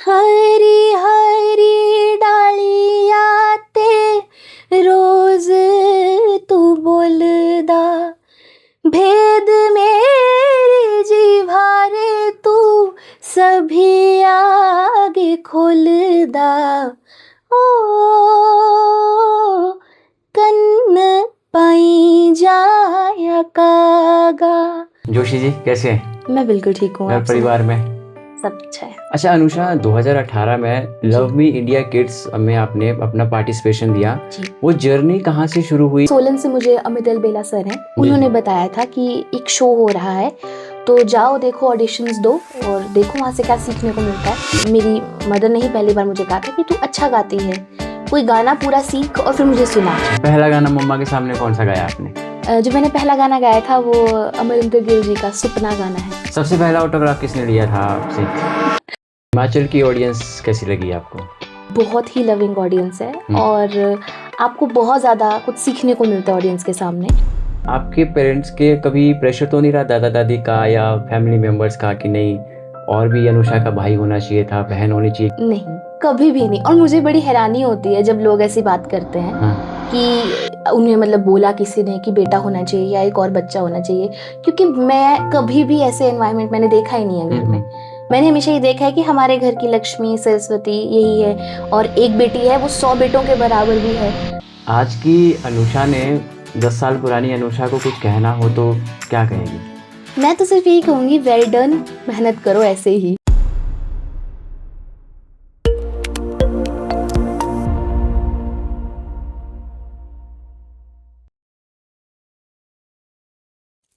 हरी हरी डालिया ते रोज तू बोलदा, भेद मेरे जीवा रे तू सभी आगे खोलदा। ओ कन्न पाई जाया कागा। जोशी जी कैसे हैं? मैं बिल्कुल ठीक हूँ। घर आप सुनाओ? परिवार में सब अच्छा है। अच्छा अनुषा, 2018 में लव मी इंडिया किड्स में आपने अपना पार्टिसिपेशन दिया। जी। वो जर्नी कहाँ से शुरू हुई? सोलन से मुझे अमित अलबेला सर हैं, उन्होंने बताया था कि एक शो हो रहा है तो जाओ देखो, ऑडिशंस दो और देखो वहाँ से क्या सीखने को मिलता है। मेरी मदर ने ही पहली बार मुझे कहा था कि तू अच्छा गाती है, कोई गाना पूरा सीख और फिर मुझे सुना। पहला गाना मम्मा के सामने कौन सा गाया आपने? जो मैंने पहला गाना गाया था वो अमरिंदर गिल जी का सुपना गाना है। सबसे पहला ऑटोग्राफ किसने लिया था आपसे? हिमाचल की ऑडियंस कैसी लगी आपको? बहुत ही लविंग ऑडियंस है और आपको बहुत ज़्यादा कुछ सीखने को मिलता है ऑडियंस के सामने। आपके पेरेंट्स के कभी प्रेशर तो नहीं रहा, दादा दादी का या फैमिली मेंबर्स का, कि नहीं और भी अनुषा का भाई होना चाहिए था, बहन होनी चाहिए? नहीं, कभी भी नहीं। और मुझे बड़ी हैरानी होती है जब लोग ऐसी बात करते हैं कि उन्हें मतलब बोला किसी ने कि बेटा होना चाहिए या एक और बच्चा होना चाहिए, क्योंकि मैं कभी भी ऐसे एनवायरनमेंट मैंने देखा ही नहीं है घर में। मैंने हमेशा ये देखा है कि हमारे घर की लक्ष्मी सरस्वती यही है और एक बेटी है वो 100 बेटों के बराबर भी है। आज की अनुषा ने 10 साल पुरानी अनुषा को कुछ कहना हो तो क्या कहेगी? मैं तो सिर्फ यही कहूँगी, वेल डन, मेहनत करो ऐसे ही।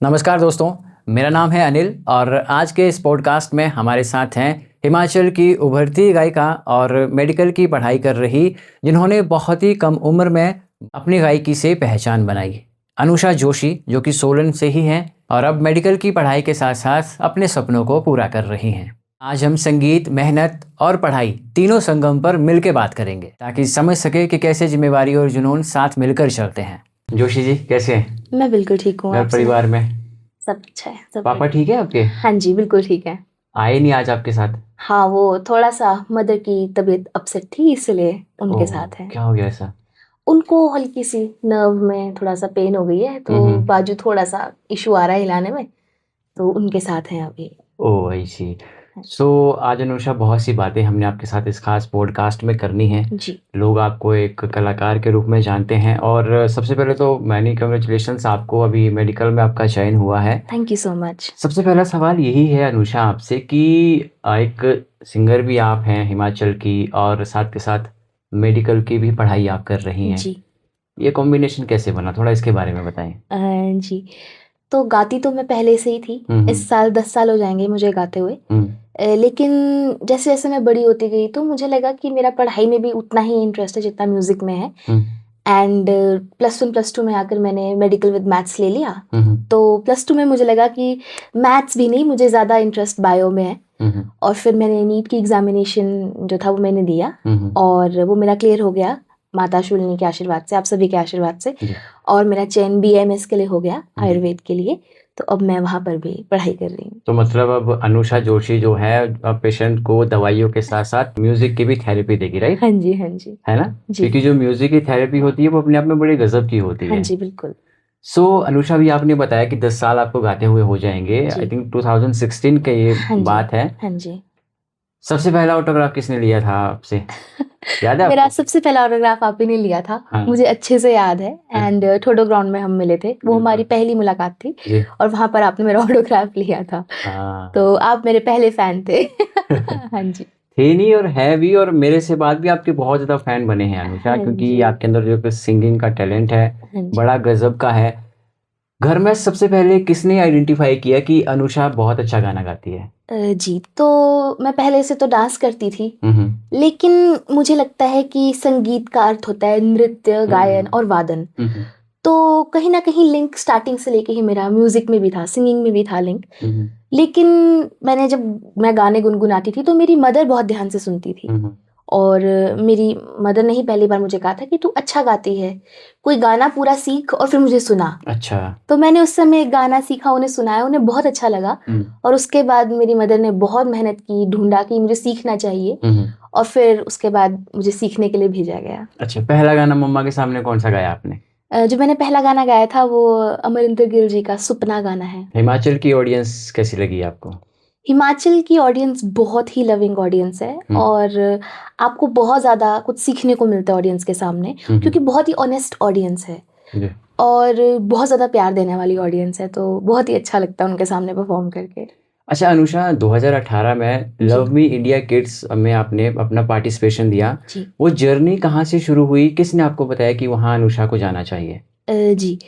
नमस्कार दोस्तों, मेरा नाम है अनिल और आज के इस पॉडकास्ट में हमारे साथ हैं हिमाचल की उभरती गायिका और मेडिकल की पढ़ाई कर रही, जिन्होंने बहुत ही कम उम्र में अपनी गायकी से पहचान बनाई, अनुषा जोशी, जो कि सोलन से ही हैं और अब मेडिकल की पढ़ाई के साथ साथ अपने सपनों को पूरा कर रही हैं। आज हम संगीत, मेहनत और पढ़ाई तीनों संगम पर मिलकर बात करेंगे ताकि समझ सके कि कैसे जिम्मेवारी और जुनून साथ मिलकर चलते हैं। जोशी जी कैसे हैं? मैं बिल्कुल ठीक हूँ। घर परिवार में सब अच्छा है। सब पापा ठीक है आपके? हाँ जी, बिल्कुल ठीक है। आए नहीं आज आपके साथ? हाँ, वो थोड़ा सा मदर की तबीयत अपसेट थी इसलिए उनके साथ है। क्या हो गया ऐसा? उनको हल्की सी नर्व में थोड़ा सा पेन हो गई है तो बाजू थोड़ा सा इशू आ रहा है हिलाने में, तो उनके साथ हैं अभी। ओह आई सी। सो आज अनुषा बहुत सी बातें हमने आपके साथ इस खास पॉडकास्ट में करनी है। जी। लोग आपको एक कलाकार के रूप में जानते हैं और सबसे पहले तो मैनी कंग्रेचुलेशंस, आपको अभी मेडिकल में आपका चयन हुआ है। Thank you so much. सबसे पहला सवाल यही है अनुषा आपसे कि एक सिंगर भी आप हैं हिमाचल की और साथ के साथ मेडिकल की भी पढ़ाई आप कर रही हैं। जी। ये कॉम्बिनेशन कैसे बना, थोड़ा इसके बारे में बताएं। जी, तो गाती तो मैं पहले से ही थी। इस साल 10 साल हो जाएंगे मुझे गाते हुए। लेकिन जैसे जैसे मैं बड़ी होती गई तो मुझे लगा कि मेरा पढ़ाई में भी उतना ही इंटरेस्ट है जितना म्यूजिक में है। एंड +1 +2 में आकर मैंने मेडिकल विद मैथ्स ले लिया। तो +2 में मुझे लगा कि मैथ्स भी नहीं, मुझे ज़्यादा इंटरेस्ट बायो में है। और फिर मैंने नीट की एग्जामिनेशन जो था वो मैंने दिया और वो मेरा क्लियर हो गया माता शूलिनी के आशीर्वाद से, आप सभी के आशीर्वाद से। और मेरा चयन BAMS के लिए हो गया, आयुर्वेद के लिए। तो अब मैं वहाँ पर भी पढ़ाई कर रही हूँ। तो मतलब अब अनुषा जोशी जो है पेशेंट को दवाइयों के साथ साथ म्यूजिक की भी थेरेपी देगी, राइट? हाँ जी, हाँ जी। है ना? क्योंकि जो म्यूजिक की थेरेपी होती है वो अपने आप में बड़ी गजब की होती है। हाँ जी, बिल्कुल। सो अनुषा भी आपने बताया कि 10 साल आपको गाते हुए हो जाएंगे। आई थिंक 2016 का ये बात है। हाँ जी। सबसे पहला ऑटोग्राफ किसने लिया था आपसे, याद है मेरा आपको? सबसे पहला ऑटोग्राफ आप ही ने लिया था। हाँ। मुझे अच्छे से याद है। एंड ठोडो ग्राउंड में हम मिले थे, वो हमारी पहली मुलाकात थी और वहां पर आपने मेरा ऑटोग्राफ लिया था। तो आप मेरे पहले फैन थे। हाँ जी। थे नहीं और है भी, और मेरे से बाद भी आपके बहुत ज्यादा फैन बने हैं अनुषा, क्योंकि आपके अंदर जो सिंगिंग का टैलेंट है बड़ा गजब का है। घर में सबसे पहले किसने आइडेंटिफाई किया कि अनुषा बहुत अच्छा गाना गाती है? जी, तो मैं पहले से तो डांस करती थी, लेकिन मुझे लगता है कि संगीत का अर्थ होता है नृत्य, गायन और वादन। तो कहीं ना कहीं लिंक स्टार्टिंग से लेके ही मेरा म्यूजिक में भी था, सिंगिंग में भी था लिंक। लेकिन जब मैं गाने गुनगुनाती थी तो मेरी मदर बहुत ध्यान से सुनती थी और मेरी मदर ने ही पहली बार मुझे कहा था कि तू अच्छा गाती है, कोई गाना पूरा सीख और फिर मुझे सुना। अच्छा। तो मैंने उस समय एक गाना सीखा, उन्हें सुनाया, उन्हें बहुत अच्छा लगा। और उसके बाद मेरी मदर ने बहुत मेहनत की, ढूंढा कि मुझे सीखना चाहिए, और फिर उसके बाद मुझे सीखने के लिए भेजा गया। अच्छा, पहला गाना मम्मा के सामने कौन सा गाया आपने? जो मैंने पहला गाना गाया था वो अमरिंदर गिल जी का सुपना गाना है। हिमाचल की ऑडियंस कैसी लगी आपको? हिमाचल की ऑडियंस बहुत ही लविंग ऑडियंस है, और आपको बहुत ज़्यादा कुछ सीखने को मिलता है ऑडियंस के सामने, क्योंकि बहुत ही ऑनेस्ट ऑडियंस है जी। और बहुत ज़्यादा प्यार देने वाली ऑडियंस है, तो बहुत ही अच्छा लगता है उनके सामने परफॉर्म करके। अच्छा अनुषा, 2018 में लव मी इंडिया किड्स में आपने अपना पार्टिसिपेशन दिया। जी। वो जर्नी कहाँ से शुरू हुई? किसने आपको बताया कि वहाँ अनुषा को जाना चाहिए? जी,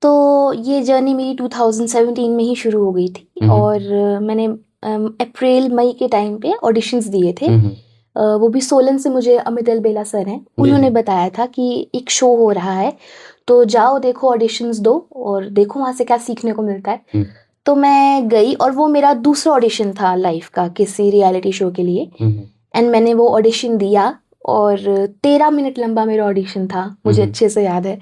तो ये जर्नी मेरी 2017 में ही शुरू हो गई थी, और मैंने अप्रैल मई के टाइम पे ऑडिशंस दिए थे। वो भी सोलन से मुझे अमित अलबेला सर हैं, उन्होंने बताया था कि एक शो हो रहा है, तो जाओ देखो, ऑडिशंस दो और देखो वहाँ से क्या सीखने को मिलता है। तो मैं गई, और वो मेरा दूसरा ऑडिशन था लाइफ का किसी रियलिटी शो के लिए। एंड मैंने वो ऑडिशन दिया, और 13 मिनट लंबा मेरा ऑडिशन था, मुझे अच्छे से याद है।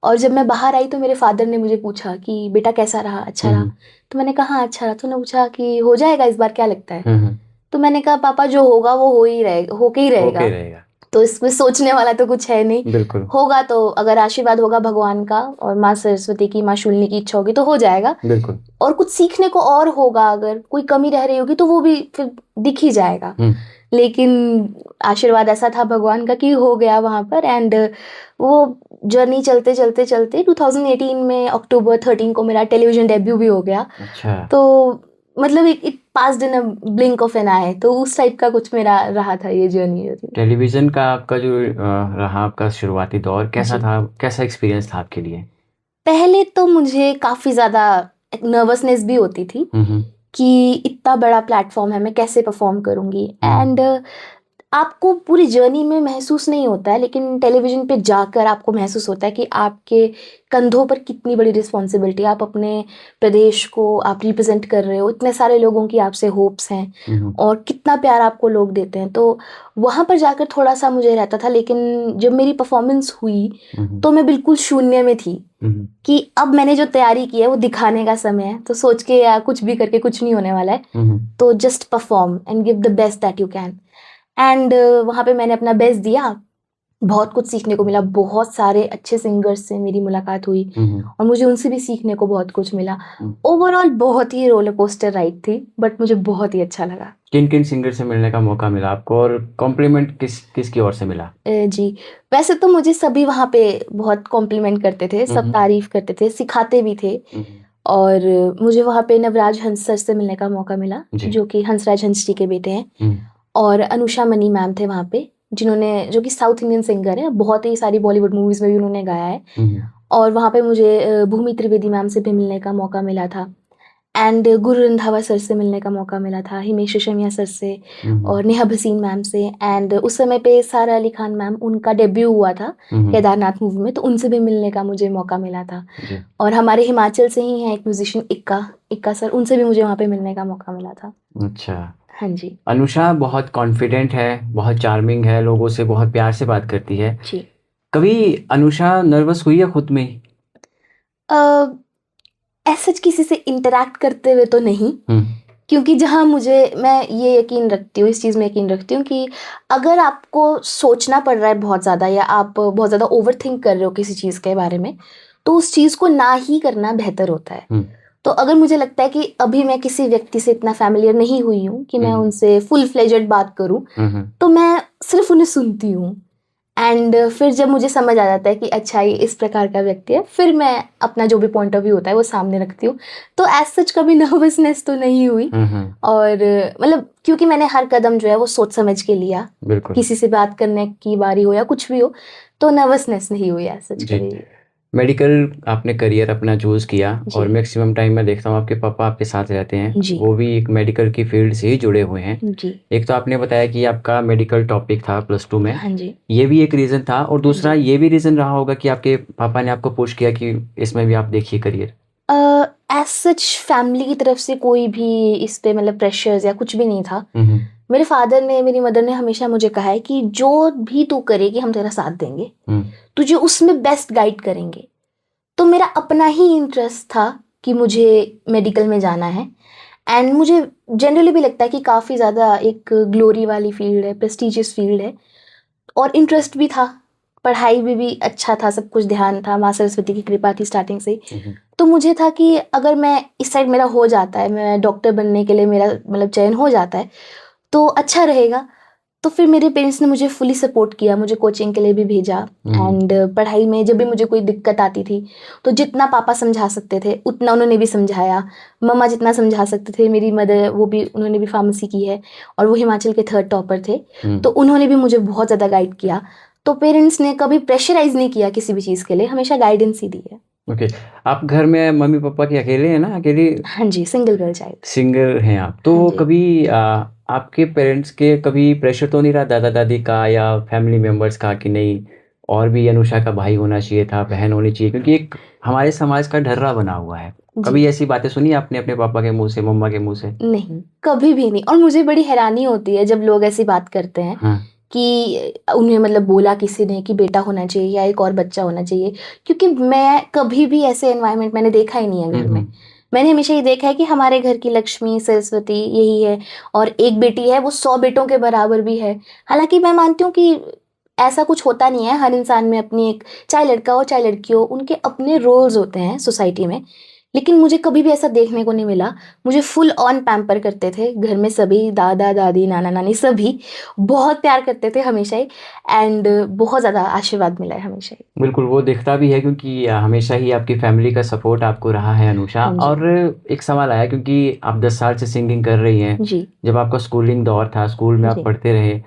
और जब मैं बाहर आई तो मेरे फादर ने मुझे पूछा कि बेटा कैसा रहा, अच्छा रहा? तो मैंने कहा अच्छा रहा। तो उन्होंने पूछा कि हो जाएगा इस बार, क्या लगता है? तो मैंने कहा पापा जो होगा वो हो ही रहेगा, होके ही रहेगा, तो इसमें सोचने वाला तो कुछ है नहीं। बिल्कुल। होगा तो अगर आशीर्वाद होगा भगवान का और माँ सरस्वती की, माँ शूलिनी की इच्छा होगी तो हो जाएगा। बिल्कुल। और कुछ सीखने को और होगा, अगर कोई कमी रह रही होगी तो वो भी फिर दिख ही जाएगा। लेकिन आशीर्वाद ऐसा था भगवान का कि हो गया वहाँ पर। एंड वो जर्नी चलते चलते चलते 2018 में अक्टूबर 13 को मेरा टेलीविजन डेब्यू भी हो गया। अच्छा। तो मतलब it passed in a blink of an eye, तो उस टाइप का कुछ मेरा रहा था ये जर्नी। टेलीविजन का आपका जो रहा आपका शुरुआती दौर कैसा था? कैसा एक्सपीरियंस था आपके लिए? पहले तो मुझे काफ़ी ज़्यादा नर्वसनेस भी होती थी कि इतना बड़ा प्लेटफॉर्म है, मैं कैसे परफॉर्म करूँगी। एंड आपको पूरी जर्नी में महसूस नहीं होता है, लेकिन टेलीविज़न पे जाकर आपको महसूस होता है कि आपके कंधों पर कितनी बड़ी रिस्पॉन्सिबिलिटी, आप अपने प्रदेश को आप रिप्रेजेंट कर रहे हो, इतने सारे लोगों की आपसे होप्स हैं, और कितना प्यार आपको लोग देते हैं। तो वहाँ पर जाकर थोड़ा सा मुझे रहता था, लेकिन जब मेरी परफॉर्मेंस हुई तो मैं बिल्कुल शून्य में थी कि अब मैंने जो तैयारी की है वो दिखाने का समय है। तो सोच के या कुछ भी करके कुछ नहीं होने वाला है, तो just perform and give the best that you can. And वहाँ पे मैंने अपना बेस्ट दिया, बहुत कुछ सीखने को मिला, बहुत सारे अच्छे सिंगर्स से मेरी मुलाकात हुई और मुझे उनसे भी सीखने को बहुत कुछ मिला। ओवरऑल बहुत ही रोलर कोस्टर राइड थी, बट मुझे बहुत ही अच्छा लगा। किन किन सिंगर से मिलने का मौका मिला आपको, और कॉम्प्लीमेंट किसकी ओर से मिला? जी, वैसे तो मुझे सभी वहाँ पे बहुत कॉम्प्लीमेंट करते थे, सब तारीफ करते थे, सिखाते भी थे। और मुझे वहाँ पे नवराज हंस सर से मिलने का मौका मिला, जो कि हंसराज हंस जी के बेटे हैं। और अनुषा मनी मैम थे वहाँ पे, जो कि साउथ इंडियन सिंगर है, बहुत ही सारी बॉलीवुड मूवीज में भी उन्होंने गाया है। और वहाँ पे मुझे भूमि त्रिवेदी मैम से भी मिलने का मौका मिला था। एंड गुरु रंधावा सर से मिलने का मौका मिला था, हिमेश रेशमिया सर से, और नेहा भसीन मैम से। एंड उस समय पे सारा अली खान मैम, उनका डेब्यू हुआ था केदारनाथ मूवी में, तो उनसे भी मिलने का मुझे मौका मिला था। और हमारे हिमाचल से ही है एक म्यूजिशियन इक्का सर, उनसे भी मुझे वहाँ पे मिलने का मौका मिला था। अच्छा। हाँ जी। अनुषा बहुत कॉन्फिडेंट है, बहुत चार्मिंग है, लोगों से बहुत प्यार से बात करती है जी। कभी अनुषा नर्वस हुई है खुद में? ऐसा किसी से इंटरेक्ट करते हुए तो नहीं, क्योंकि मैं ये यकीन रखती हूँ, इस चीज़ में यकीन रखती हूँ कि अगर आपको सोचना पड़ रहा है बहुत ज़्यादा, या आप बहुत ज़्यादा ओवरथिंक कर रहे हो किसी चीज़ के बारे में, तो उस चीज़ को ना ही करना बेहतर होता है। तो अगर मुझे लगता है कि अभी मैं किसी व्यक्ति से इतना फैमिलियर नहीं हुई हूँ कि मैं उनसे फुल फ्लेजेड बात करूँ, तो मैं सिर्फ उन्हें सुनती हूँ। एंड फिर जब मुझे समझ आ जाता है कि अच्छा ये इस प्रकार का व्यक्ति है, फिर मैं अपना जो भी पॉइंट ऑफ व्यू होता है वो सामने रखती हूँ। तो एज सच कभी नर्वसनेस तो नहीं हुई। और मतलब क्योंकि मैंने हर कदम जो है वो सोच समझ के लिया, किसी से बात करने की बारी हो या कुछ भी हो, तो नर्वसनेस नहीं हुई एज सच कभी। मेडिकल आपने करियर अपना चूज किया, और मैक्सिमम टाइम मैं देखता हूँ आपके पापा आपके साथ रहते हैं, वो भी एक मेडिकल की फील्ड से ही जुड़े हुए हैं। एक तो आपने बताया कि आपका मेडिकल टॉपिक था +2 में। हाँ जी। ये भी एक रीज़न था, और दूसरा ये भी रीज़न रहा होगा कि आपके पापा ने आपको पुश किया कि इसमें भी आप देखिए करियर। एज सच फैमिली की तरफ से कोई भी इस पे मतलब प्रेशर्स या कुछ भी नहीं था। मेरे फादर ने, मेरी मदर ने हमेशा मुझे कहा है कि जो भी तू करेगी हम तेरा साथ देंगे, तुझे उसमें बेस्ट गाइड करेंगे। तो मेरा अपना ही इंटरेस्ट था कि मुझे मेडिकल में जाना है, एंड मुझे जनरली भी लगता है कि काफ़ी ज़्यादा एक ग्लोरी वाली फील्ड है, प्रेस्टिजियस फील्ड है, और इंटरेस्ट भी था, पढ़ाई में भी अच्छा था, सब कुछ ध्यान था, माँ सरस्वती की कृपा थी स्टार्टिंग से। तो मुझे था कि अगर मैं इस साइड मेरा हो जाता है, मैं डॉक्टर बनने के लिए मेरा मतलब चयन हो जाता है तो अच्छा रहेगा। तो फिर मेरे पेरेंट्स ने मुझे फुली सपोर्ट किया, मुझे कोचिंग के लिए भी भेजा, एंड पढ़ाई में जब भी मुझे कोई दिक्कत आती थी तो जितना पापा समझा सकते थे उतना उन्होंने भी समझाया, मम्मा जितना समझा सकते थे, मेरी मदर वो भी, उन्होंने भी फार्मेसी की है और वो हिमाचल के 3rd टॉपर थे, तो उन्होंने भी मुझे बहुत ज़्यादा गाइड किया। तो पेरेंट्स ने कभी प्रेशराइज नहीं किया किसी भी चीज़ के लिए, हमेशा गाइडेंस ही दी है। ओके, आप घर में मम्मी पापा की अकेले हैं ना? अकेली? हाँ जी, सिंगल गर्ल चाइल्ड। सिंगल हैं आप? तो हाँ जी। कभी आपके पेरेंट्स के कभी प्रेशर तो नहीं रहा दादा दादी का या फैमिली मेम्बर्स का कि नहीं और भी अनुषा का भाई होना चाहिए था, बहन होनी चाहिए, क्योंकि एक हमारे समाज का ढर्रा बना हुआ है। कभी जी ऐसी बातें सुनी आपने अपने पापा के मुंह से, मम्मा के मुंह से? नहीं, कभी भी नहीं। और मुझे बड़ी हैरानी होती है जब लोग ऐसी बात करते हैं हाँ। कि उन्हें मतलब बोला किसी ने कि बेटा होना चाहिए या एक और बच्चा होना चाहिए, क्योंकि मैं कभी भी ऐसे एनवायरनमेंट मैंने देखा ही नहीं है घर में। मैंने हमेशा ये देखा है कि हमारे घर की लक्ष्मी सरस्वती यही है, और एक बेटी है वो 100 बेटों के बराबर भी है। हालांकि मैं मानती हूँ कि ऐसा कुछ होता नहीं है, हर इंसान में अपनी एक, चाहे लड़का हो चाहे लड़की हो, उनके अपने रोल्स होते हैं सोसाइटी में। लेकिन मुझे कभी भी ऐसा देखने को नहीं मिला। मुझे फुल ऑन पैम्पर करते थे घर में सभी, दादा दादी नाना नानी सभी बहुत प्यार करते थे हमेशा ही, एंड बहुत ज़्यादा आशीर्वाद मिला है हमेशा ही। बिल्कुल, वो दिखता भी है क्योंकि हमेशा ही आपकी फैमिली का सपोर्ट आपको रहा है अनुषा। हाँ जी। और एक सवाल आया क्योंकि आप 10 साल से सिंगिंग कर रही हैं। जी जब आपका स्कूलिंग दौर था, स्कूल में आप जी। पढ़ते रहे,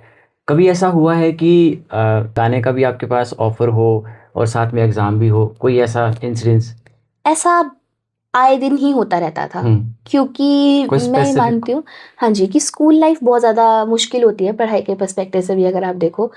कभी ऐसा हुआ है कि गाने का भी आपके पास ऑफर हो और साथ में एग्ज़ाम भी हो? कोई ऐसा इंसिडेंस? ऐसा आए दिन ही होता रहता था, क्योंकि कोई मैं ये स्पेसिफिक? मानती हूँ, हाँ जी, कि स्कूल लाइफ बहुत ज़्यादा मुश्किल होती है पढ़ाई के पर्सपेक्टिव से भी। अगर आप देखो,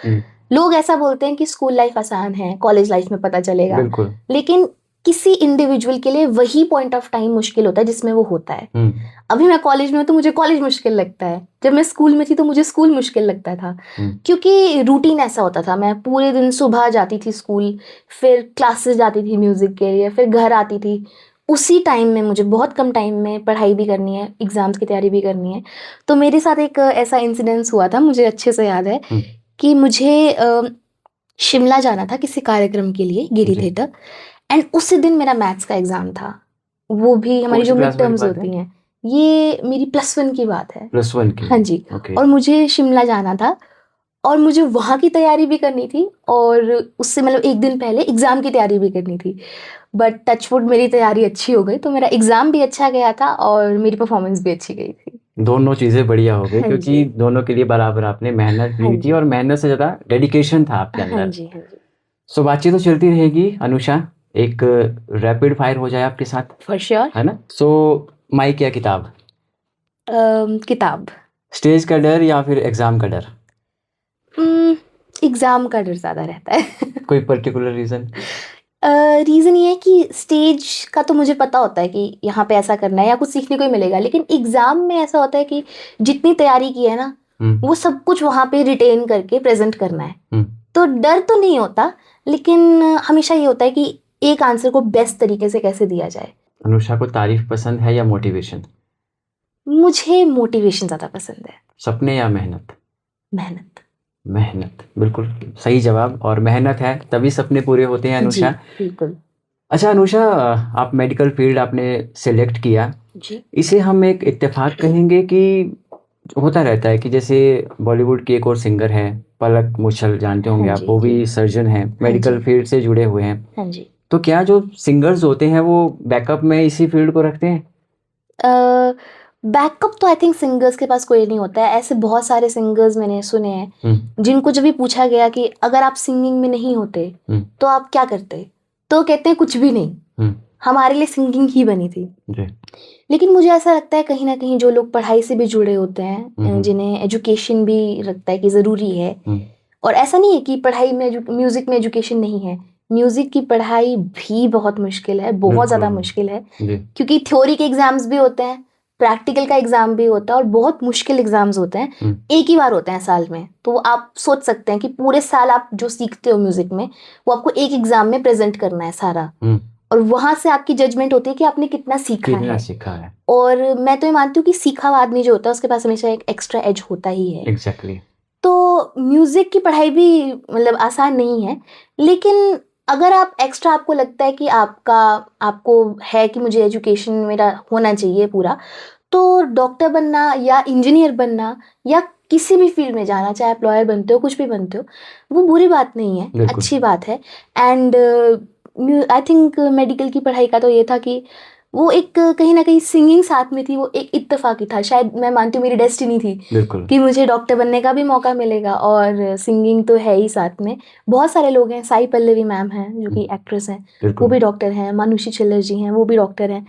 लोग ऐसा बोलते हैं कि स्कूल लाइफ आसान है, कॉलेज लाइफ में पता चलेगा, बिल्कुल। लेकिन किसी इंडिविजुअल के लिए वही पॉइंट ऑफ टाइम मुश्किल होता है जिसमें वो होता है। अभी मैं कॉलेज में हूँ तो मुझे कॉलेज मुश्किल लगता है, जब मैं स्कूल में थी तो मुझे स्कूल मुश्किल लगता था, क्योंकि रूटीन ऐसा होता था। मैं पूरे दिन सुबह जाती थी स्कूल, फिर क्लासेस जाती थी म्यूज़िक के लिए, फिर घर आती थी। उसी टाइम में मुझे बहुत कम टाइम में पढ़ाई भी करनी है, एग्ज़ाम्स की तैयारी भी करनी है। तो मेरे साथ एक ऐसा इंसिडेंस हुआ था, मुझे अच्छे से याद है कि मुझे शिमला जाना था किसी कार्यक्रम के लिए, गिरी थिएटर, एंड उसी दिन मेरा मैथ्स का एग्ज़ाम था। वो भी हमारी जो मिड टर्म्स होती हैं, ये मेरी +1 की बात है। +1 की? हाँ जी। ओके। और मुझे शिमला जाना था और मुझे वहाँ की तैयारी भी करनी थी, और उससे मतलब एक दिन पहले एग्ज़ाम की तैयारी भी करनी थी। बट टचवुड मेरी तैयारी अच्छी हो गई, तो मेरा एग्ज़ाम भी अच्छा गया था और मेरी परफॉर्मेंस भी अच्छी गई थी। दोनों चीज़ें बढ़िया हो गई हाँ क्योंकि जी। दोनों के लिए बराबर आपने मेहनत हाँ भी की जी। और मेहनत से ज़्यादा डेडिकेशन था आपके हाँ अंदर। जी। हाँ जी। सो बातचीत तो चलती रहेगी अनुषा, एक रैपिड फायर हो जाए आपके साथ, फॉर श्योर। है ना? सो माइक या किताब? किताब। स्टेज का डर या फिर एग्ज़ाम का डर? एग्ज़ाम का डर ज़्यादा रहता है। कोई पर्टिकुलर रीज़न? रीज़न ये है कि स्टेज का तो मुझे पता होता है कि यहाँ पे ऐसा करना है या कुछ सीखने को ही मिलेगा, लेकिन एग्ज़ाम में ऐसा होता है कि जितनी तैयारी की है ना, वो सब कुछ वहाँ पे रिटेन करके प्रेजेंट करना है। तो डर तो नहीं होता, लेकिन हमेशा ये होता है कि एक आंसर को बेस्ट तरीके से कैसे दिया जाए। अनुषा को तारीफ पसंद है या मोटिवेशन? मुझे मोटिवेशन ज़्यादा पसंद है। सपने या मेहनत? मेहनत। मेहनत, बिल्कुल सही जवाब। और मेहनत है तभी सपने पूरे होते हैं जी अनुषा। बिल्कुल। अच्छा अनुषा, आप मेडिकल फील्ड आपने सेलेक्ट किया, जी इसे हम एक इत्तेफाक कहेंगे कि होता रहता है कि जैसे बॉलीवुड की एक और सिंगर है पलक मुछल, जानते होंगे हाँ आप, जी। वो जी भी सर्जन हैं, हाँ मेडिकल जी। फील्ड से जुड़े हुए हैं। हाँ जी। तो क्या जो सिंगर्स होते हैं वो बैकअप में इसी फील्ड को रखते हैं? बैकअप तो आई थिंक सिंगर्स के पास कोई नहीं होता है। ऐसे बहुत सारे सिंगर्स मैंने सुने हैं जिनको जब भी पूछा गया कि अगर आप सिंगिंग में नहीं होते तो आप क्या करते, तो कहते हैं कुछ भी नहीं, हमारे लिए सिंगिंग ही बनी थी। जी। लेकिन मुझे ऐसा लगता है कहीं ना कहीं जो लोग पढ़ाई से भी जुड़े होते हैं, जिन्हें एजुकेशन भी लगता है कि ज़रूरी है, और ऐसा नहीं है कि पढ़ाई में म्यूज़िक में एजुकेशन नहीं है, म्यूज़िक की पढ़ाई भी बहुत मुश्किल है, बहुत ज़्यादा मुश्किल है, जी। क्योंकि थ्योरी के एग्ज़ाम्स भी होते हैं, प्रैक्टिकल का एग्जाम भी होता है और बहुत मुश्किल एग्जाम्स होते हैं, एक ही बार होते हैं साल में। तो आप सोच सकते हैं कि पूरे साल आप जो सीखते हो म्यूजिक में वो आपको एक एग्जाम में प्रेजेंट करना है सारा, और वहां से आपकी जजमेंट होती है कि आपने कितना सीखा है। और मैं तो ये मानती हूँ कि सीखा हुआ आदमी जो होता है उसके पास हमेशा एक एक्स्ट्रा एज होता ही है। एग्जैक्टली। तो म्यूजिक की पढ़ाई भी मतलब आसान नहीं है, लेकिन अगर आप एक्स्ट्रा आपको लगता है कि आपको है कि मुझे एजुकेशन मेरा होना चाहिए पूरा, तो डॉक्टर बनना या इंजीनियर बनना या किसी भी फील्ड में जाना, चाहे आप लॉयर बनते हो कुछ भी बनते हो, वो बुरी बात नहीं है, अच्छी बात है। एंड आई थिंक मेडिकल की पढ़ाई का तो ये था कि वो एक कहीं ना कहीं सिंगिंग साथ में थी, वो एक इत्तेफाकी था। शायद मैं मानती हूँ मेरी डेस्टिनी थी कि मुझे डॉक्टर बनने का भी मौका मिलेगा और सिंगिंग तो है ही साथ में। बहुत सारे लोग हैं, साई पल्लवी मैम हैं जो कि एक्ट्रेस हैं, वो भी डॉक्टर हैं, मानुषी छिल्लर जी हैं, वो भी डॉक्टर हैं।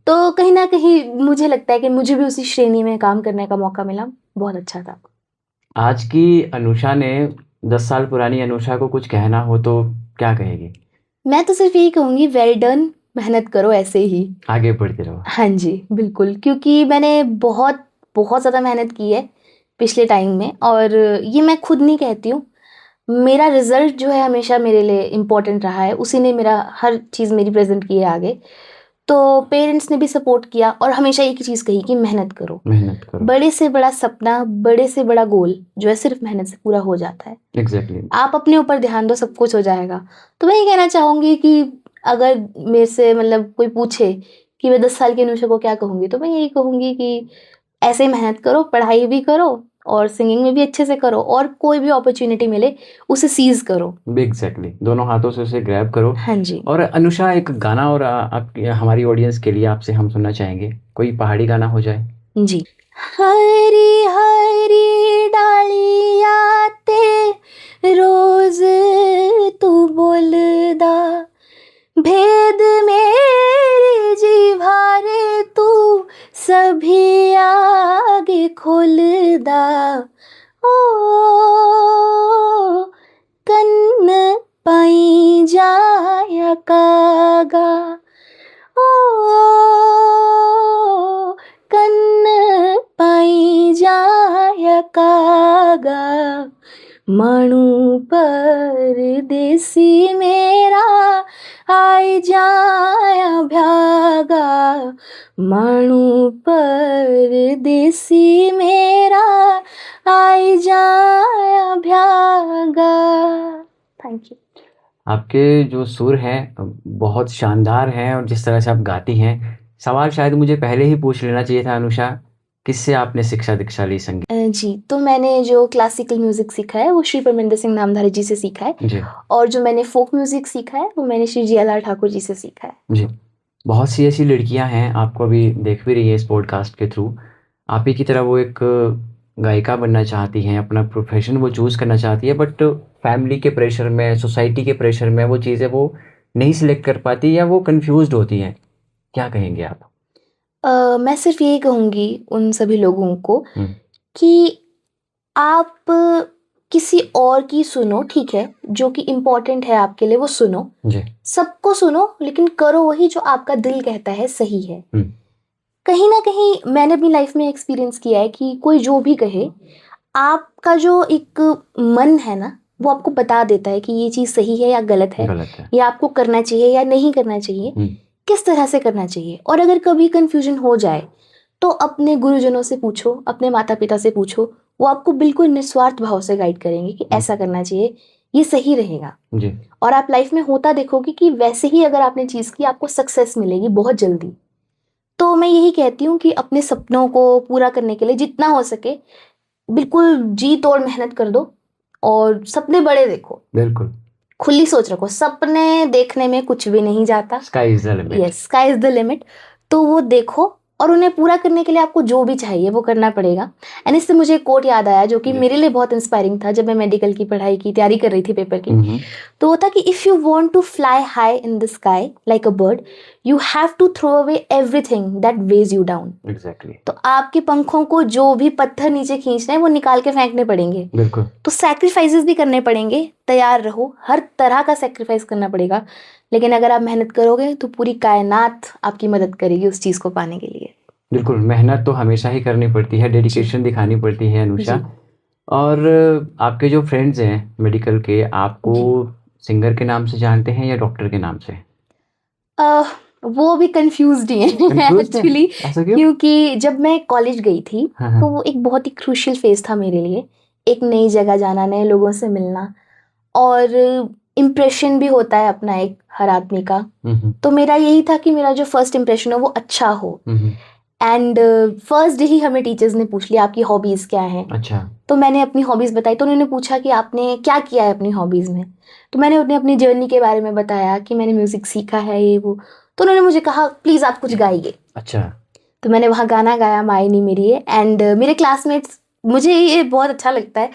तो कहीं ना कहीं मुझे लगता है कि मुझे भी उसी श्रेणी में काम करने का मौका मिला, बहुत अच्छा था। आज की अनुषा ने 10 साल पुरानी अनुषा को कुछ कहना हो तो क्या कहेगी? मैं तो सिर्फ यही कहूँगी, वेल डन, मेहनत करो ऐसे ही, आगे बढ़ते रहो। हाँ जी बिल्कुल, क्योंकि मैंने बहुत बहुत ज़्यादा मेहनत की है पिछले टाइम में, और ये मैं खुद नहीं कहती हूँ, मेरा रिजल्ट जो है हमेशा मेरे लिए इम्पोर्टेंट रहा है, उसी ने मेरा हर चीज़ मेरी प्रेजेंट की है आगे। तो पेरेंट्स ने भी सपोर्ट किया और हमेशा एक ही चीज़ कही कि मेहनत करो, मेहनत करो। बड़े से बड़ा सपना, बड़े से बड़ा गोल जो है सिर्फ मेहनत से पूरा हो जाता है। एग्जैक्टली। आप अपने ऊपर ध्यान दो, सब कुछ हो जाएगा। तो मैं ये कहना चाहूँगी कि अगर मेरे से मतलब कोई पूछे कि मैं 10 साल की अनुषा को क्या कहूँगी, तो मैं यही कहूँगी कि ऐसे ही मेहनत करो, पढ़ाई भी करो और सिंगिंग में भी अच्छे से करो, और कोई भी अपॉर्चुनिटी मिले उसे सीज करो। एग्जैक्टली, दोनों हाथों से उसे ग्रैब करो। हाँ जी। और अनुषा, एक गाना और हमारी ऑडियंस के लिए आपसे हम सुनना चाहेंगे, कोई पहाड़ी गाना हो जाए। जी। हरी हरी डालियां ते रोज तू बोलदा, भेद मेरे जीवारे तू सभी आगे खोलदा, ओ कन्न पाई जाया कागा, ओ कन्न पाई जाया कागा, मानू परदेसी मेरा आई जाया भ्यागा, मानू परदेसी मेरा आई जाया भ्यागा। Thank you. आपके जो सुर हैं बहुत शानदार हैं, और जिस तरह से आप गाती हैं, सवाल शायद मुझे पहले ही पूछ लेना चाहिए था अनुषा, किससे आपने शिक्षा दीक्षा ली संगीत? जी, तो मैंने जो क्लासिकल म्यूज़िक सीखा है वो श्री परमिंदर सिंह नामधारी जी से सीखा है जी। और जो मैंने फोक म्यूज़िक सीखा है वो मैंने श्री जियालाल ठाकुर जी से सीखा है। जी। बहुत सी ऐसी लड़कियां हैं, आपको अभी देख भी रही है इस पॉडकास्ट के थ्रू, आप ही की तरह वो एक गायिका बनना चाहती हैं, अपना प्रोफेशन वो चूज़ करना चाहती है, बट फैमिली के प्रेशर में, सोसाइटी के प्रेशर में वो चीज़ें वो नहीं सिलेक्ट कर पाती या वो कंफ्यूज्ड होती हैं। क्या कहेंगे आप? मैं सिर्फ यही कहूँगी उन सभी लोगों को कि आप किसी और की सुनो, ठीक है, जो कि इम्पोर्टेंट है आपके लिए वो सुनो, जी। सबको सुनो, लेकिन करो वही जो आपका दिल कहता है सही है। कहीं ना कहीं मैंने अपनी लाइफ में एक्सपीरियंस किया है कि कोई जो भी कहे, आपका जो एक मन है ना वो आपको बता देता है कि ये चीज़ सही है या गलत है, या आपको करना चाहिए या नहीं करना चाहिए, किस तरह से करना चाहिए। और अगर कभी कंफ्यूजन हो जाए तो अपने गुरुजनों से पूछो, अपने माता पिता से पूछो, वो आपको बिल्कुल निस्वार्थ भाव से गाइड करेंगे कि ऐसा करना चाहिए, ये सही रहेगा जी। और आप लाइफ में होता देखोगे कि वैसे ही अगर आपने चीज़ की आपको सक्सेस मिलेगी बहुत जल्दी। तो मैं यही कहती हूँ कि अपने सपनों को पूरा करने के लिए जितना हो सके बिल्कुल जी तोड़ मेहनत कर दो और सपने बड़े देखो, बिल्कुल खुली सोच रखो, सपने देखने में कुछ भी नहीं जाता, sky is the limit. Yes, sky is the limit. तो वो देखो और उन्हें पूरा करने के लिए आपको जो भी चाहिए वो करना पड़ेगा। एंड इससे मुझे एक कोट याद आया जो कि मेरे लिए बहुत इंस्पायरिंग था जब मैं मेडिकल की पढ़ाई की तैयारी कर रही थी पेपर की। तो वो था कि if you want to fly high in the sky like a bird, you have to throw away everything that weighs you down. Exactly. तो आपके पंखों को जो भी पत्थर नीचे खींच रहे हैं वो निकाल के फेंकने पड़ेंगे। बिल्कुल। तो सैक्रिफाइसेस भी करने पड़ेंगे, तैयार रहो, हर तरह का सैक्रिफाइस करना पड़ेगा, लेकिन अगर आप मेहनत करोगे तो पूरी कायनात आपकी मदद करेगी उस चीज़ को पाने के लिए। बिल्कुल, मेहनत तो हमेशा ही करनी पड़ती है, जी, डेडिकेशन दिखानी पड़ती है अनुषा। जी, और आपके जो फ्रेंड्स हैं मेडिकल के, आपको जी। सिंगर के नाम से जानते हैं या डॉक्टर के नाम से? अ, वो भी कन्फ्यूज़्ड ही हैं कन्फ्यूज़्ड हैं? एक्चुअली, ऐसा क्यों? क्योंकि जब मैं कॉलेज गई थी, हाँ, तो हाँ। वो एक बहुत ही क्रूशियल फ़ेज़ था मेरे लिए। एक नई जगह जाना, नए लोगों से मिलना और इम्प्रेशन भी होता है अपना एक हर आदमी का। हुँ, हुँ। तो मेरा यही था कि मेरा जो फर्स्ट इम्प्रेशन हो वो अच्छा हो। हुँ, हुँ। एंड फर्स्ट डे ही हमें टीचर्स ने पूछ लिया आपकी हॉबीज़ क्या हैं? अच्छा। तो मैंने अपनी हॉबीज़ बताई, तो उन्होंने पूछा कि आपने क्या किया है अपनी हॉबीज़ में? तो मैंने उन्हें अपनी जर्नी के बारे में बताया कि मैंने म्यूज़िक सीखा है ये वो। तो उन्होंने मुझे कहा प्लीज़ आप कुछ गाइए। अच्छा। तो मैंने वहाँ गाना गाया माए नी मेरी ये। एंड मेरे क्लासमेट्स, मुझे ये बहुत अच्छा लगता है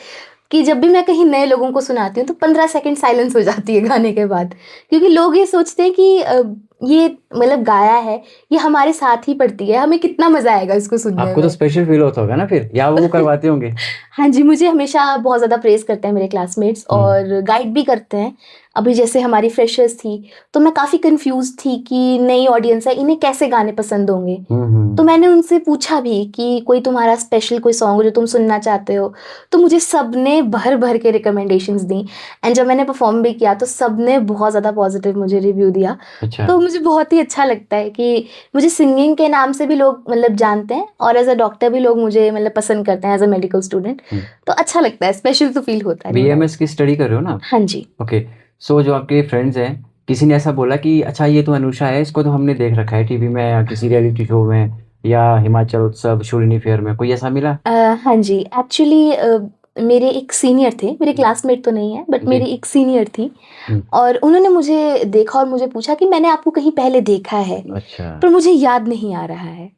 कि जब भी मैं कहीं नए लोगों को सुनाती हूँ तो 15 सेकंड साइलेंस हो जाती है गाने के बाद। क्योंकि लोग ये सोचते हैं कि ये मतलब गाया है, ये हमारे साथ ही पढ़ती है, हमें कितना मज़ा आएगा इसको सुनने आपको तो में। स्पेशल फ़ील होता होगा ना फिर, या वो करवाते होंगे? हाँ जी, मुझे हमेशा बहुत ज़्यादा प्रेज़ करते हैं मेरे क्लासमेट्स हुँ। और गाइड भी करते हैं। अभी जैसे हमारी फ्रेशर्स थी, तो मैं काफ़ी कन्फ्यूज़ थी कि नई ऑडियंस है, इन्हें कैसे गाने पसंद होंगे? हुँ, तो हुँ। मैंने उनसे पूछा भी कि कोई तुम्हारा स्पेशल कोई सॉन्ग जो तुम सुनना चाहते हो? तो मुझे सबने भर-भर के रिकमेंडेशंस दी। एंड जब मैंने परफ़ॉर्म भी किया तो सबने बहुत ज़्यादा पॉज़िटिव मुझे रिव्यू दिया। अच्छा। तो मुझे बहुत ही अच्छा लगता है कि मुझे सिंगिंग के नाम से भी लोग मतलब जानते हैं और एज़ अ डॉक्टर भी लोग मुझे मतलब पसंद करते हैं एज़ अ मेडिकल स्टूडेंट। हुँ। तो अच्छा लगता है, स्पेशल तो फ़ील होता है, नो डाउट। बीएमएस की स्टडी कर रहे हो ना आप? हाँ जी। ओके। सो जो आपके फ्रेंड्स हैं, किसी ने ऐसा बोला कि अच्छा ये तो अनुषा है, इसको तो हमने देख रखा है टीवी में या किसी रियलिटी शो में या हिमाचल उत्सव, शूलिनी फेयर में, कोई ऐसा मिला? हाँ जी, एक्चुअली मेरे एक सीनियर थे, मेरे क्लासमेट तो नहीं है बट जी। मेरी एक सीनियर थी हुँ। और उन्होंने मुझे देखा और मुझे पूछा कि मैंने आपको कहीं पहले देखा है, अच्छा। पर मुझे याद नहीं आ रहा है,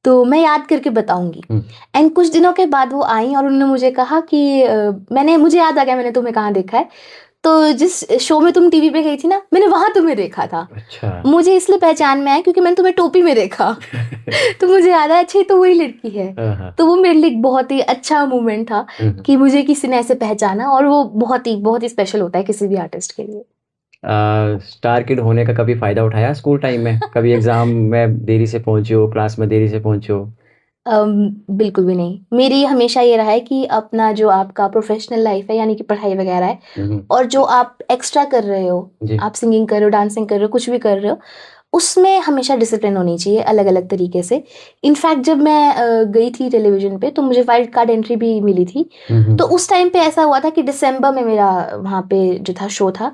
तो मैं याद करके बताऊँगी। हुँ। एंड कुछ दिनों के बाद वो आईं और उन्होंने मुझे कहा कि मैंने मुझे याद आ गया मैंने तुम्हें कहाँ देखा है, तो जिस शो में तुम टीवी पे गई थी ना, मैंने वहाँ तुम्हें देखा था। अच्छा। मुझे इसलिए पहचान में आया क्योंकि मैंने तुम्हें टोपी में देखा। तो मुझे याद आया अच्छा ये तो वही लड़की है। हाँ, हाँ। तो वो मेरे लिए एक बहुत ही अच्छा मोमेंट था हुँ, हुँ। कि मुझे किसी ने ऐसे पहचाना और वो बहुत ही स्पेशल होता है किसी भी आर्टिस्ट के लिए। स्टार किड होने का कभी फ़ायदा उठाया स्कूल टाइम में? कभी एग्ज़ाम में देरी से पहुँचे हो, क्लास में देरी से पहुँचे हो? अम, बिल्कुल भी नहीं। मेरी हमेशा ये रहा है कि अपना जो आपका प्रोफ़ेशनल लाइफ़ है यानी कि पढ़ाई वग़ैरह है हुँ, हुँ। और जो आप एक्स्ट्रा कर रहे हो, जी। आप सिंगिंग कर रहे हो, डांसिंग कर रहे हो, कुछ भी कर रहे हो, उसमें हमेशा डिसिप्लिन होनी चाहिए अलग-अलग तरीके से। इनफैक्ट जब मैं गई थी टेलीविज़न पे तो मुझे वाइल्ड कार्ड एंट्री भी मिली थी। हुँ, हुँ। तो उस टाइम पे ऐसा हुआ था कि दिसंबर में मेरा वहाँ पे जो था शो था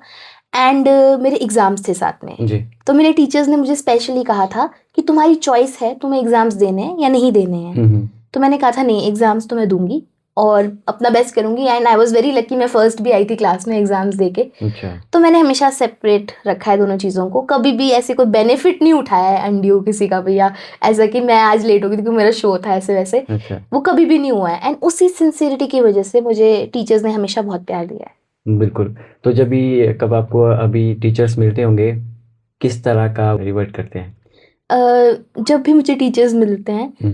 एंड मेरे एग्ज़ाम्स थे साथ में। जी। तो मेरे टीचर्स ने मुझे स्पेशली कहा था कि तुम्हारी चॉइस है तुम्हें एग्ज़ाम्स देने हैं या नहीं देने हैं। हुँ, हुँ। तो मैंने कहा था नहीं एग्ज़ाम्स तो मैं दूँगी और अपना बेस्ट करूँगी and I was very lucky मैं फर्स्ट भी आई थी क्लास में एग्ज़ाम्स देके। अच्छा। तो मैंने हमेशा सेपरेट रखा है दोनों चीज़ों को, कभी भी ऐसे कोई बेनिफिट नहीं उठाया है अनड्यू किसी का भी या ऐसा कि मैं आज लेट हो गई क्योंकि मेरा शो था ऐसे-वैसे, अच्छा। वो कभी भी नहीं हुआ है एंड उसी सिंसियरिटी की वज़ह से मुझे टीचर्स ने हमेशा बहुत प्यार दिया है। बिल्कुल। तो जब भी कब आपको अभी टीचर्स मिलते होंगे, किस तरह का रिवर्ट करते हैं? जब भी मुझे टीचर्स मिलते हैं, हुँ।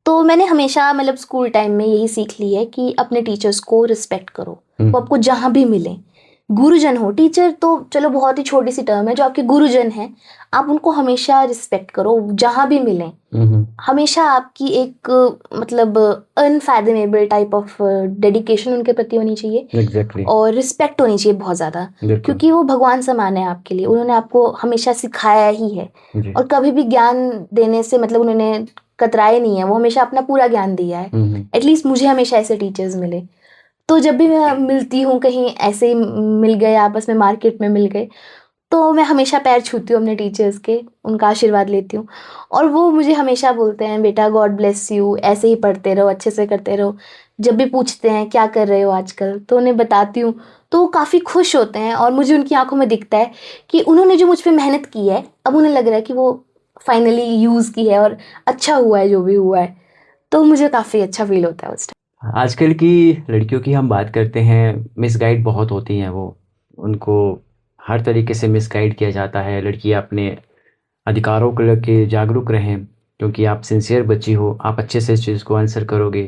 तो मैंने हमेशा मतलब स्कूल टाइम में यही सीख ली है कि अपने टीचर्स को रिस्पेक्ट करो, हुँ। वो आपको जहाँ भी मिलें। गुरुजन हो, टीचर तो चलो बहुत ही छोटी-सी टर्म है, जो आपके गुरुजन हैं, आप उनको हमेशा रिस्पेक्ट करो, जहाँ भी मिलें। हुँ, हुँ। हमेशा आपकी एक मतलब अनफैथमेबल टाइप ऑफ डेडिकेशन उनके प्रति होनी चाहिए एग्ज़ैक्टली। और रिस्पेक्ट होनी चाहिए बहुत ज़्यादा, बिल्कुल। क्योंकि वो भगवान समान है आपके लिए, उन्होंने आपको हमेशा सिखाया ही है जी। और कभी भी ज्ञान देने से मतलब उन्होंने कतराए नहीं है, वो हमेशा अपना पूरा ज्ञान दिया है। हुँ, हुँ। एटलीस्ट मुझे हमेशा ऐसे टीचर्स मिले। तो जब भी मैं मिलती हूँ कहीं ऐसे ही मिल गए, आपस में मार्केट में मिल गए, तो मैं हमेशा पैर छूती हूँ अपने टीचर्स के, उनका आशीर्वाद लेती हूँ और वो मुझे हमेशा बोलते हैं, "बेटा गॉड ब्लेस यू, ऐसे ही पढ़ते रहो, अच्छे से करते रहो।" जब भी पूछते हैं, "क्या कर रहे हो आजकल?" तो उन्हें बताती हूँ, तो वो काफ़ी खुश होते हैं और मुझे उनकी आँखों में दिखता है कि उन्होंने जो मुझ पे मेहनत की है, अब उन्हें लग रहा है कि वो फाइनली यूज़ की है और अच्छा हुआ है जो भी हुआ है। तो मुझे काफ़ी अच्छा फ़ील होता है उस टाइम। आजकल की लड़कियों की हम बात करते हैं, मिसगाइड बहुत होती हैं वो। उनको हर तरीके से मिसगाइड किया जाता है। लड़कियाँ अपने अधिकारों को लेके जागरूक रहें, क्योंकि आप सिंसियर बच्ची हो, आप अच्छे से इस चीज़ को आंसर करोगे।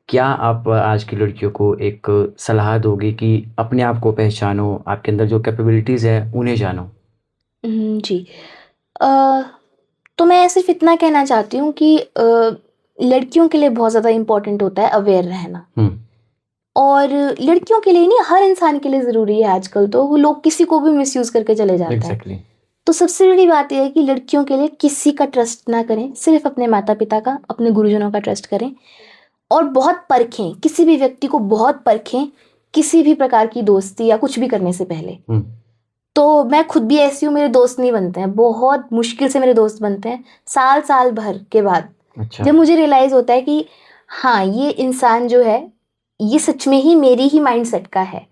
क्या आप आज की लड़कियों को एक सलाह दोगे कि अपने आप को पहचानो, आपके अंदर जो कैपेबिलिटीज़ है, उन्हें जानो? जी। अ, तो मैं सिर्फ इतना कहना चाहती हूँ कि लड़कियों के लिए बहुत ज़्यादा इम्पोर्टेंट होता है अवेयर रहना, और लड़कियों के लिए नहीं, हर इंसान के लिए ज़रूरी है। आजकल तो वो लोग किसी को भी मिसयूज़ करके चले जाते हैं। तो सबसे बड़ी बात यह है कि लड़कियों के लिए किसी का ट्रस्ट ना करें, सिर्फ अपने माता पिता का, अपने गुरुजनों का ट्रस्ट करें, और बहुत परखें, किसी भी व्यक्ति को बहुत परखें, किसी भी प्रकार की दोस्ती या कुछ भी करने से पहले। तो मैं खुद भी ऐसी हूँ, मेरे दोस्त नहीं बनते हैं, बहुत मुश्किल से मेरे दोस्त बनते हैं, साल भर के बाद। अच्छा। जब मुझे रियलाइज़ होता है कि हाँ, ये इंसान जो है ये सच में ही मेरी ही माइंडसेट का है।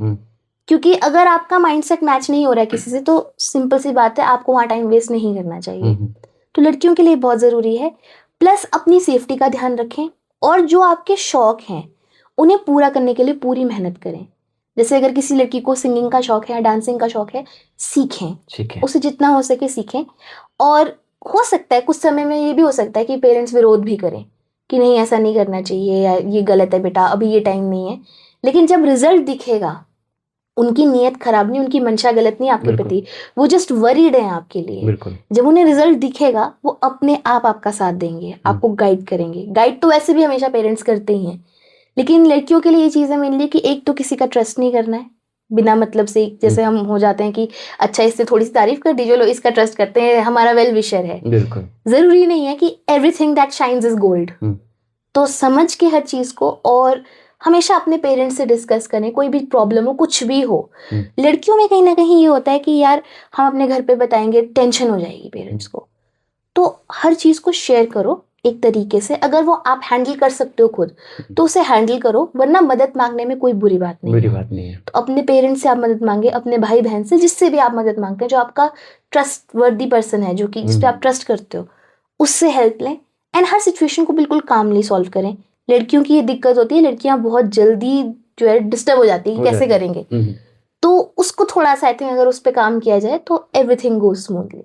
क्योंकि अगर आपका माइंडसेट मैच नहीं हो रहा है किसी से, तो सिंपल सी बात है, आपको वहाँ टाइम वेस्ट नहीं करना चाहिए। तो लड़कियों के लिए बहुत ज़रूरी है। प्लस अपनी सेफ्टी का ध्यान रखें, और जो आपके शौक हैं उन्हें पूरा करने के लिए पूरी मेहनत करें। जैसे अगर किसी लड़की को सिंगिंग का शौक है या डांसिंग का शौक है, सीखें, उसे जितना हो सके सीखें। और हो सकता है कुछ समय में ये भी हो सकता है कि पेरेंट्स विरोध भी करें कि नहीं, ऐसा नहीं करना चाहिए, या ये गलत है बेटा, अभी ये टाइम नहीं है। लेकिन जब रिजल्ट दिखेगा, उनकी नीयत खराब नहीं, उनकी मंशा गलत नहीं आपके प्रति, वो जस्ट वरीड हैं आपके लिए। जब उन्हें रिजल्ट दिखेगा, वो अपने आप आपका साथ देंगे, आपको गाइड करेंगे। गाइड तो वैसे भी हमेशा पेरेंट्स करते ही हैं, लेकिन लड़कियों के लिए ये चीज़ है मेनली कि एक तो किसी का ट्रस्ट नहीं करना है बिना मतलब से। जैसे हम हो जाते हैं कि अच्छा इससे थोड़ी सी तारीफ कर दी, जो लोग इसका ट्रस्ट करते हैं, हमारा वेल विशर है। जरूरी नहीं है कि everything that shines is gold. तो समझ के हर चीज़ को, और हमेशा अपने पेरेंट्स से डिस्कस करें, कोई भी प्रॉब्लम हो, कुछ भी हो। लड़कियों में कहीं ना कहीं ये होता है कि यार हम अपने घर पे बताएंगे, टेंशन हो जाएगी पेरेंट्स को। तो हर चीज़ को शेयर करो एक तरीके से। अगर वो आप हैंडल कर सकते हो खुद, तो उसे हैंडल करो, वरना मदद मांगने में कोई बुरी बात नहीं है। तो अपने पेरेंट्स से आप मदद मांगे, अपने भाई बहन से, जिससे भी आप मदद मांगते हैं, जो आपका ट्रस्ट वर्दी पर्सन है, जो कि जिस पे आप ट्रस्ट करते हो, उससे हेल्प लें। एंड हर सिचुएशन को बिल्कुल कामली सॉल्व करें। लड़कियों की ये दिक्कत होती है, लड़कियां बहुत जल्दी जो है डिस्टर्ब हो जाती है कि कैसे करेंगे। तो उसको थोड़ा सा आई थिंक अगर उस पर काम किया जाए तो एवरीथिंग गोज स्मूथली।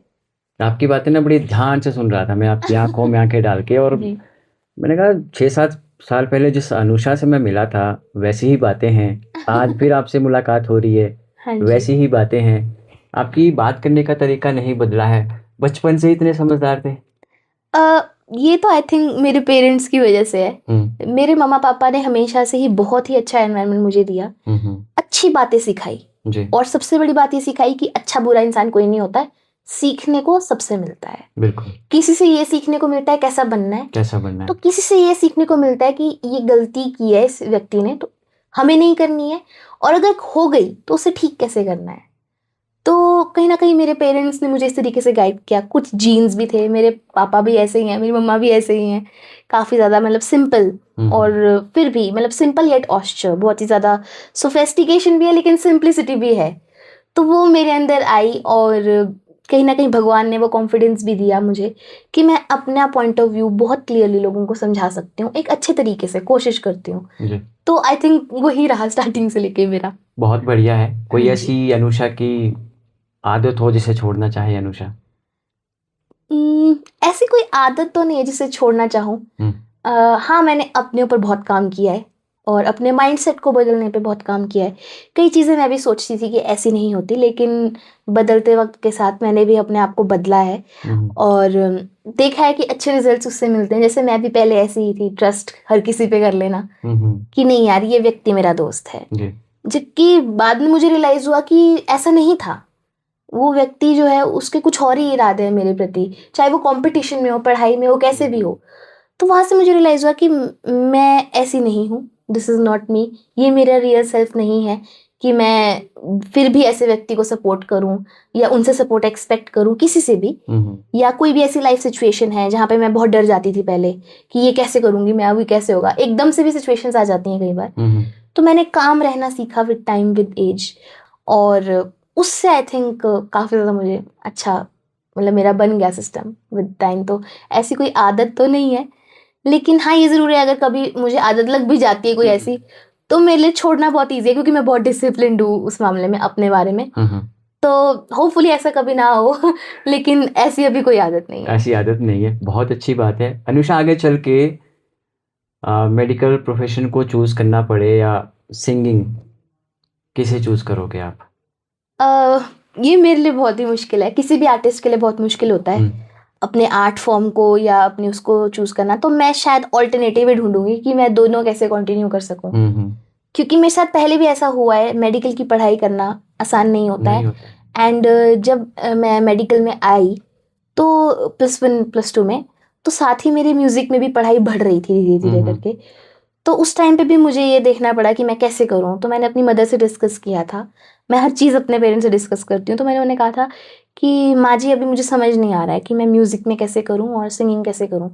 आपकी बातें ना बड़ी ध्यान से सुन रहा था मैं, आपकी आंखों में आंखें डाल के, और मैंने कहा 6-7 साल पहले जिस अनुषा से मैं मिला था वैसी ही बातें हैं, आज फिर आपसे मुलाकात हो रही है, वैसी ही बातें हैं। आपकी बात करने का तरीका नहीं बदला है, बचपन से इतने समझदार थे। ये तो आई थिंक मेरे पेरेंट्स की वजह से है। मेरे मम्मा पापा ने हमेशा से ही बहुत ही अच्छा एनवायरनमेंट मुझे दिया, अच्छी बातें सिखाई, और सबसे बड़ी बात ये सिखाई कि अच्छा बुरा इंसान कोई नहीं होता है, सीखने को सबसे मिलता है। बिल्कुल। किसी से ये सीखने को मिलता है कैसा बनना है, तो किसी से ये सीखने को मिलता है कि ये गलती की है इस व्यक्ति ने, तो हमें नहीं करनी है, और अगर हो गई तो उसे ठीक कैसे करना है। तो कहीं ना कहीं मेरे पेरेंट्स ने मुझे इस तरीके से गाइड किया। कुछ जीन्स भी थे, मेरे पापा भी ऐसे ही हैं, मेरी मम्मा भी ऐसे ही हैं, काफ़ी ज़्यादा मतलब सिंपल, और फिर भी मतलब सिंपल येट ऑस्चर, बहुत ही ज़्यादा सोफेस्टिकेशन भी है लेकिन सिंप्लिसिटी भी है। तो वो मेरे अंदर आई, और कहीं ना कहीं भगवान ने वो कॉन्फिडेंस भी दिया मुझे कि मैं अपना पॉइंट ऑफ व्यू बहुत क्लियरली लोगों को समझा सकती हूँ, एक अच्छे तरीके से कोशिश करती हूँ। तो आई थिंक वही रहा स्टार्टिंग से लेके मेरा। बहुत बढ़िया है। कोई ऐसी अनुषा की आदत हो जिसे छोड़ना चाहे अनुषा? ऐसी कोई आदत तो नहीं है जिसे छोड़ना चाहूँ। हाँ, मैंने अपने ऊपर बहुत काम किया है, और अपने माइंडसेट को बदलने पे बहुत काम किया है। कई चीज़ें मैं भी सोचती थी कि ऐसी नहीं होती, लेकिन बदलते वक्त के साथ मैंने भी अपने आप को बदला है, और देखा है कि अच्छे रिजल्ट्स उससे मिलते हैं। जैसे मैं भी पहले ऐसी ही थी, ट्रस्ट हर किसी पे कर लेना कि नहीं यार ये व्यक्ति मेरा दोस्त है, जबकि बाद में मुझे रियलाइज़ हुआ कि ऐसा नहीं था। वो व्यक्ति जो है उसके कुछ और ही इरादे हैं मेरे प्रति, चाहे वो कंपटीशन में हो, पढ़ाई में हो, कैसे भी हो। तो वहाँ से मुझे रियलाइज़ हुआ कि मैं ऐसी नहीं हूँ, दिस इज़ नॉट मी, ये मेरा रियल सेल्फ नहीं है कि मैं फिर भी ऐसे व्यक्ति को सपोर्ट करूँ या उनसे सपोर्ट एक्सपेक्ट करूँ किसी से भी। या कोई भी ऐसी लाइफ सिचुएशन है जहाँ पे मैं बहुत डर जाती थी पहले कि ये कैसे करूँगी मैं, अभी कैसे होगा, एकदम से भी सिचुएशंस आ जाती हैं कई बार। तो मैंने काम रहना सीखा विद टाइम, विद एज, और उससे आई थिंक काफ़ी ज़्यादा मुझे अच्छा मतलब मेरा बन गया सिस्टम विद टाइम। तो ऐसी कोई आदत तो नहीं है, लेकिन हाँ ये ज़रूर है अगर कभी मुझे आदत लग भी जाती है कोई ऐसी, तो मेरे लिए छोड़ना बहुत ईजी है, क्योंकि मैं बहुत डिसिप्लिन्ड हूँ उस मामले में अपने बारे में। तो होपफुली ऐसा कभी ना हो लेकिन ऐसी अभी कोई आदत नहीं है। ऐसी आदत नहीं है, बहुत अच्छी बात है। अनुषा, आगे चल के मेडिकल प्रोफेशन को चूज़ करना पड़े या सिंगिंग, किसे चूज़ करोगे आप? ये मेरे लिए बहुत ही मुश्किल है, किसी भी आर्टिस्ट के लिए बहुत मुश्किल होता है। अपने आर्ट फॉर्म को या अपने उसको चूज़ करना, तो मैं शायद ऑल्टरनेटिव ही ढूँढूँगी कि मैं दोनों कैसे कंटिन्यू कर सकूँ। क्योंकि मेरे साथ पहले भी ऐसा हुआ है, मेडिकल की पढ़ाई करना आसान नहीं होता है। एंड जब मैं मेडिकल में आई तो +1 +2 में, तो साथ ही मेरी म्यूज़िक में भी पढ़ाई बढ़ रही थी धीरे-धीरे करके। तो उस टाइम पे भी मुझे ये देखना पड़ा कि मैं कैसे करूँ। तो मैंने अपनी मदर से डिस्कस किया था। मैं हर चीज़ अपने पेरेंट्स से डिस्कस करती हूँ। तो मैंने उन्हें कहा था कि माँ जी, अभी मुझे समझ नहीं आ रहा है कि मैं म्यूज़िक में कैसे करूँ और सिंगिंग कैसे करूँ,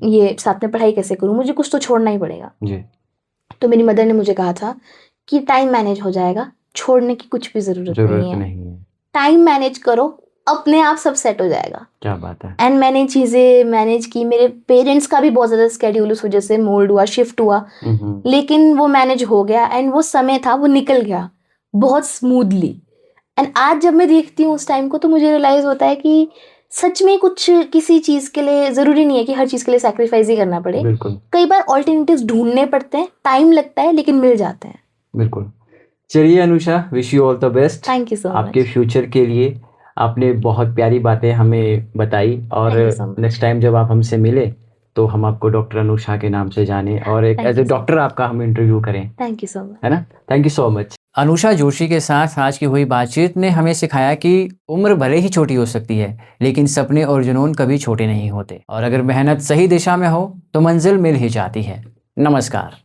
ये साथ में पढ़ाई कैसे करूँ, मुझे कुछ तो छोड़ना ही पड़ेगा। तो मेरी मदर ने मुझे कहा था कि टाइम मैनेज हो जाएगा, छोड़ने की कुछ भी ज़रूरत नहीं है। टाइम मैनेज करो, अपने आप सब सेट हो जाएगा। क्या बात है। एंड मैंने चीज़ें मैनेज की। मेरे पेरेंट्स का भी बहुत ज़्यादा स्केड्यूल उस वजह से मोल्ड हुआ, शिफ्ट हुआ, लेकिन वो मैनेज हो गया एंड वो समय था वो निकल गया बहुत स्मूथली। एंड आज जब मैं देखती हूँ उस टाइम को, तो मुझे रियलाइज़ होता है कि सच में कुछ किसी चीज़ के लिए ज़रूरी नहीं है कि हर चीज़ के लिए सैक्रिफाइस ही करना पड़े। कई बार ऑल्टरनेटिव्स ढूंढने पड़ते हैं, टाइम लगता है लेकिन मिल जाते हैं। बिल्कुल। चलिए Anusha, wish you all the best. Thank you so much. आपके फ्यूचर के लिए आपने बहुत प्यारी बातें हमें बताई, और नेक्स्ट टाइम जब आप हमसे मिले तो हम आपको डॉक्टर अनुषा के नाम से जाने और एक एज ए डॉक्टर आपका हम इंटरव्यू करें। Thank you so much. है ना? Thank you so much. Anusha Joshi के साथ आज की हुई बातचीत ने हमें सिखाया कि उम्र भले ही छोटी हो सकती है, लेकिन सपने और जुनून कभी छोटे नहीं होते, और अगर मेहनत सही दिशा में हो तो मंजिल मिल ही जाती है। नमस्कार।